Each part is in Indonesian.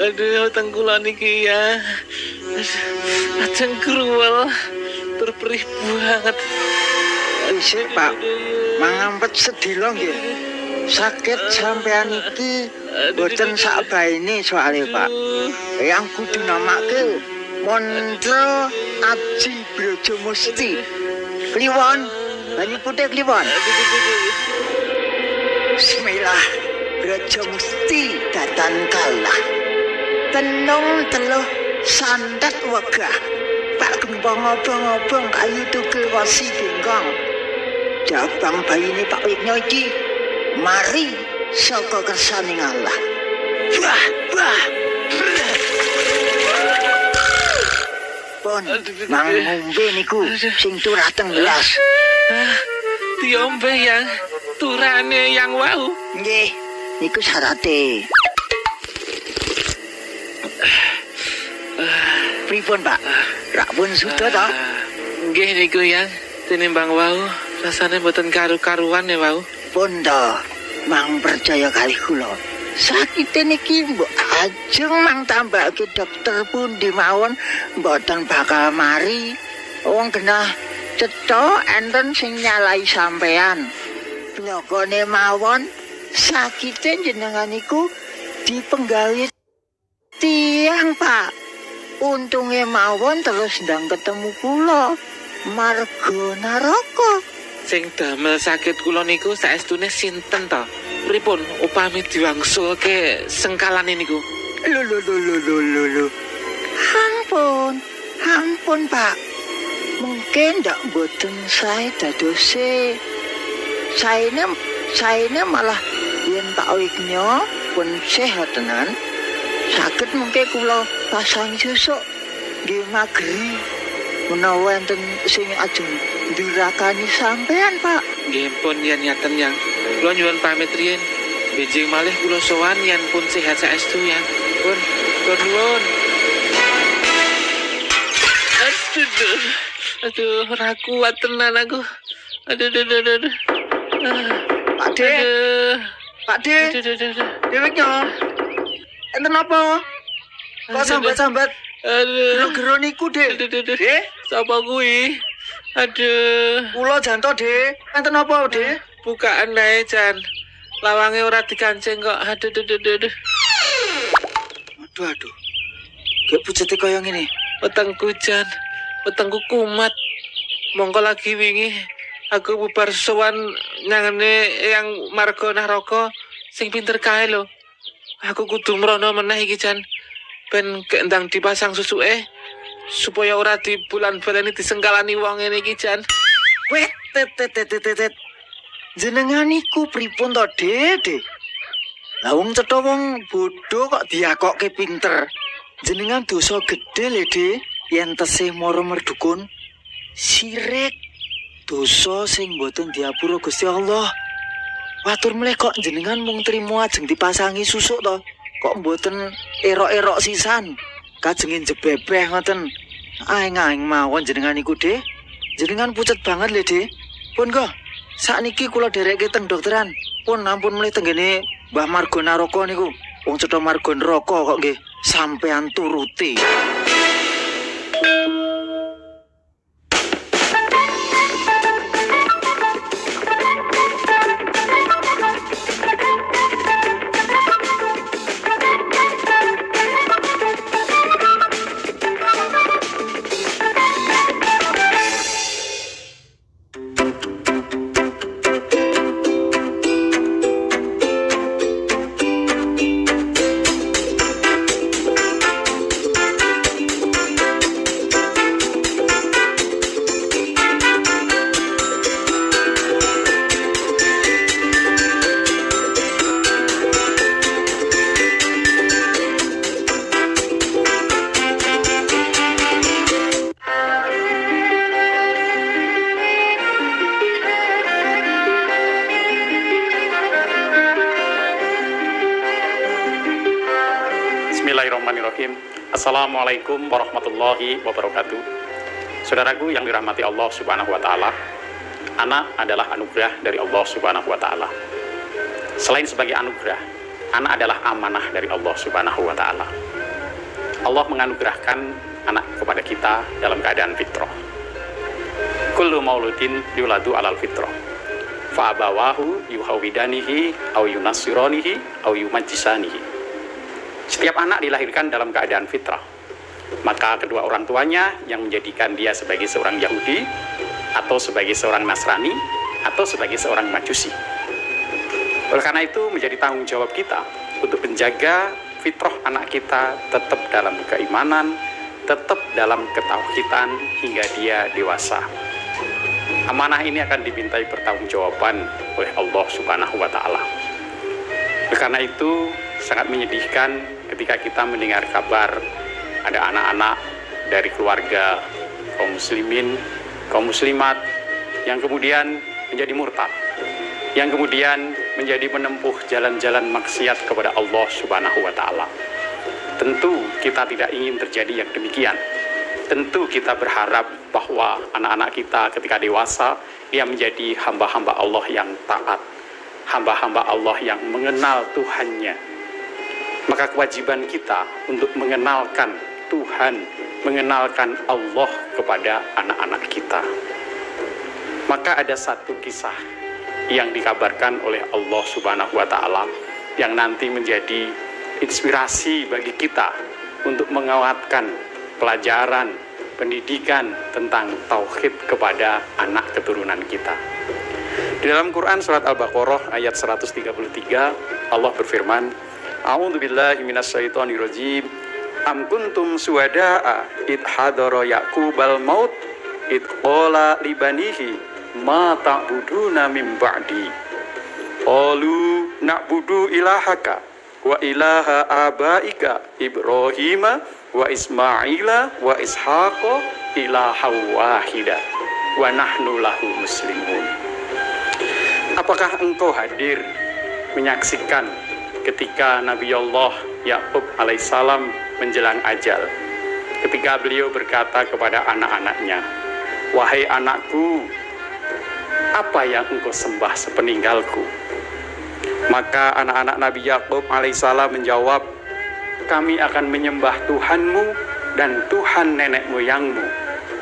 Aduh, tengkulan iki ya. Ajeng kruwel, terperih banget. Isih Pak, mangampet sedilo nggih. Sakit sampean iki boten sakbaene soalé Pak. Yang kudu namake mantra Aji Brajamusti. Kliwon, banyu putih kliwon. Bismillah, Brajamusti datan kalah. Tenung teluh sandat wegah. Pak gembang obong-obong kayu tugel wasi genggong. Jabang bayine Pak Wigno iki mari saka kersaning Allah. Wah, wah. Pun mang ngombe niku sing turah teng gelas. Diombe yang turane yang wau. Nggih, niku syarate. Pripun Pak? Rapun suda to? Nggih niku yang tinimbang wau rasane mboten karu-karuan ya wau. Pun to, mang percaya kali kula. Sakite niki mbok ajeng mang tambahke dokter pundi mawon mboten bakal mari. Wong genah cetha enten sing nyalai sampean. Blokone mawon sakite jenengan niku dipenggawe tiang Pak. Untunge mawon terus ndang ketemu kula marga naraka. Sing damel sakit kula niku saestune sinten to? Pripun upami diwangsulke sengkalane niku? Lho. Ampun Pak. Mungkin ndak mboten sae dadose. Saene malah yen Pak Wigno pun sehat tenan. Saged mungkin kula pasang susuk nggih mageri menawa enten sing ajeng ndirakani sampean Pak. Nggih pun yen nyaten yang kula nyuwun pamit riyin. Benjing malih kula sowan yen pun sehat saestu ya. Pun nuwun. Aduh, ora kuat tenan aku. Aduh. Pak De. Dewe nyo. Enten apa? Kok sambat-sambat? Aduh. Gero niku, Dek. Dek, Sapa kuwi? Aduh. kula janto, Dek. Enten apa, Dek? Bukaan ae, Jan. Lawange ora dikancing kok. Aduh. Aduh. Kayak pucete kaya ngene. Wetengku, Jan. Wetengku kumat. Mongko lagi wingi aku bubar sowan nyangene yang marga naraka sing pinter kae lho. Aku kudu mrono meneh iki, Jan. Ben kendang dipasang susuke supaya ora dibulan-baleni disengkalani wong ngene iki, Jan. Wet, tet. Jenengan niku pripun to, Dek? Lah wong cetha wong bodho kok diakokke pinter. Jenengan dosa gedhe lho, Dek, yen tesih mara merdukun. Sirik dosa sing mboten diapura Gusti Allah. Watur meleh kok jenengan mung trimo ajeng dipasangi susuk to. Kok mboten erok-erok sisan. Kajengin jebebeh ngoten. Aing mawon jenengan niku, Dek. Jenengan pucet banget lho, Dek. Pun kok sakniki kula dereke teng dokteran. Pun ampun melih tenggene Mbah Marga Naraka niku. Wong cetha marga neraka kok nggih sampean turuti. Bismillahirrahmanirrahim. Assalamualaikum warahmatullahi wabarakatuh. Saudaraku yang dirahmati Allah Subhanahu wa taala, anak adalah anugerah dari Allah Subhanahu wa taala. Selain sebagai anugerah, anak adalah amanah dari Allah Subhanahu wa Ta'ala. Allah menganugerahkan anak kepada kita dalam keadaan fitrah. Kullu mauludin yuladu alal fitrah, fa abawahu yuhawidanihi au yunassiranihi au yumajjisanihi. Setiap anak dilahirkan dalam keadaan fitrah, maka kedua orang tuanya yang menjadikan dia sebagai seorang Yahudi, atau sebagai seorang Nasrani, atau sebagai seorang Majusi. Oleh karena itu menjadi tanggung jawab kita untuk menjaga fitrah anak kita tetap dalam keimanan, tetap dalam ketauhidan hingga dia dewasa. Amanah ini akan dimintai pertanggungjawaban oleh Allah Subhanahu wa Ta'ala. Oleh karena itu sangat menyedihkan ketika kita mendengar kabar ada anak-anak dari keluarga kaum muslimin, kaum muslimat yang kemudian menjadi murtad, yang kemudian menjadi menempuh jalan-jalan maksiat kepada Allah Subhanahu wa Ta'ala. Tentu kita tidak ingin terjadi yang demikian. Tentu kita berharap bahwa anak-anak kita ketika dewasa dia menjadi hamba-hamba Allah yang taat, hamba-hamba Allah yang mengenal Tuhannya. Maka kewajiban kita untuk mengenalkan Tuhan, mengenalkan Allah kepada anak-anak kita. Maka ada satu kisah yang dikabarkan oleh Allah Subhanahu wa Ta'ala yang nanti menjadi inspirasi bagi kita untuk menguatkan pelajaran, pendidikan tentang tauhid kepada anak keturunan kita. Di dalam Quran surat Al-Baqarah ayat 133 Allah berfirman, A'udzu billahi minasyaitonir rajim. Am kuntum suwadaa id hadara yaqubal maut id qala libanihi ma ta'buduna min ba'di. Qalu na'budu ilahaka wa ilaha abaika Ibrahima wa Ismaila wa Ishaqa ilaha wahida wa nahnu lahu muslimun. Apakah engkau hadir menyaksikan ketika Nabi Allah Yakub alaihissalam menjelang ajal, ketika beliau berkata kepada anak-anaknya, wahai anakku, apa yang engkau sembah sepeninggalku? Maka anak-anak Nabi Yakub alaihissalam menjawab, kami akan menyembah Tuhanmu dan Tuhan nenek moyangmu,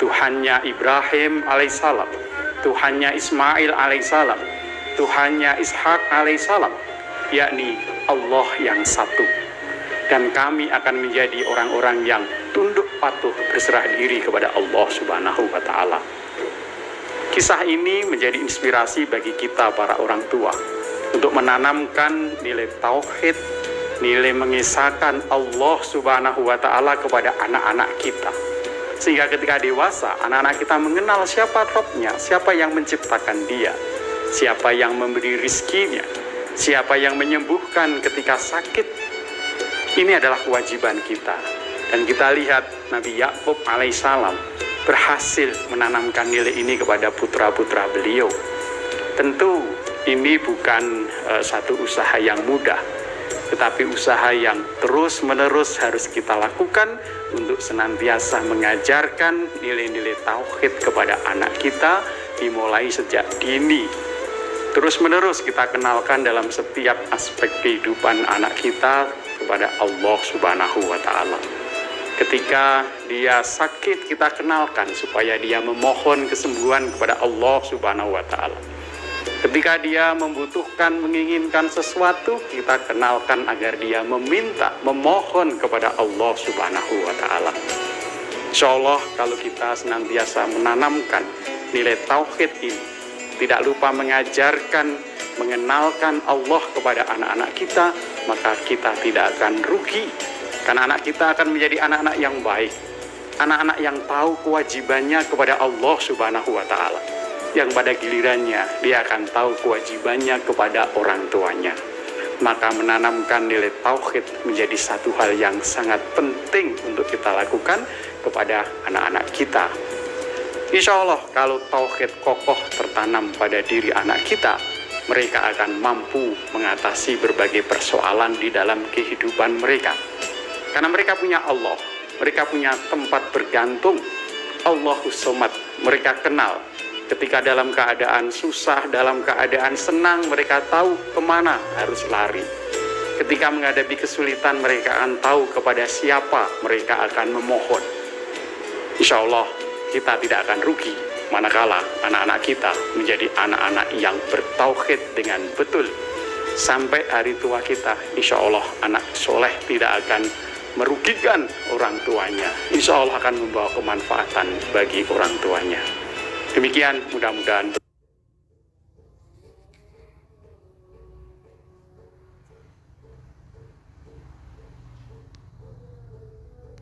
Tuhannya Ibrahim alaihissalam, Tuhannya Ismail alaihissalam, Tuhannya Ishak alaihissalam, yakni Allah yang satu. Dan kami akan menjadi orang-orang yang tunduk patuh berserah diri kepada Allah Subhanahu wa Ta'ala. Kisah ini menjadi inspirasi bagi kita para orang tua untuk menanamkan nilai tauhid, nilai mengisahkan Allah Subhanahu wa Ta'ala kepada anak-anak kita. Sehingga ketika dewasa, anak-anak kita mengenal siapa Rabb-nya, siapa yang menciptakan dia, siapa yang memberi rizkinya, siapa yang menyembuhkan ketika sakit. Ini adalah kewajiban kita. Dan kita lihat Nabi Yakub alaihissalam berhasil menanamkan nilai ini kepada putra-putra beliau. Tentu ini bukan satu usaha yang mudah, tetapi usaha yang terus-menerus harus kita lakukan untuk senantiasa mengajarkan nilai-nilai tauhid kepada anak kita dimulai sejak dini. Terus-menerus kita kenalkan dalam setiap aspek kehidupan anak kita kepada Allah Subhanahu wa Ta'ala. Ketika dia sakit, kita kenalkan supaya dia memohon kesembuhan kepada Allah Subhanahu wa Ta'ala. Ketika dia membutuhkan, menginginkan sesuatu, kita kenalkan agar dia meminta, memohon kepada Allah Subhanahu wa Ta'ala. Insya Allah kalau kita senantiasa menanamkan nilai tauhid ini, tidak lupa mengajarkan, mengenalkan Allah kepada anak-anak kita, maka kita tidak akan rugi. Karena anak kita akan menjadi anak-anak yang baik, anak-anak yang tahu kewajibannya kepada Allah Subhanahu wa Ta'ala, yang pada gilirannya dia akan tahu kewajibannya kepada orang tuanya. Maka menanamkan nilai tauhid menjadi satu hal yang sangat penting untuk kita lakukan kepada anak-anak kita. Insya Allah kalau tauhid kokoh tertanam pada diri anak kita, mereka akan mampu mengatasi berbagai persoalan di dalam kehidupan mereka. Karena mereka punya Allah, mereka punya tempat bergantung. Allahus Somad, mereka kenal Ketika dalam keadaan susah, dalam keadaan senang, mereka tahu kemana harus lari. Ketika menghadapi kesulitan, mereka akan tahu kepada siapa mereka akan memohon. Insya Allah kita tidak akan rugi manakala anak-anak kita menjadi anak-anak yang bertauhid dengan betul. Sampai hari tua kita, insya Allah anak soleh tidak akan merugikan orang tuanya. Insya Allah akan membawa kemanfaatan bagi orang tuanya. Demikian, mudah-mudahan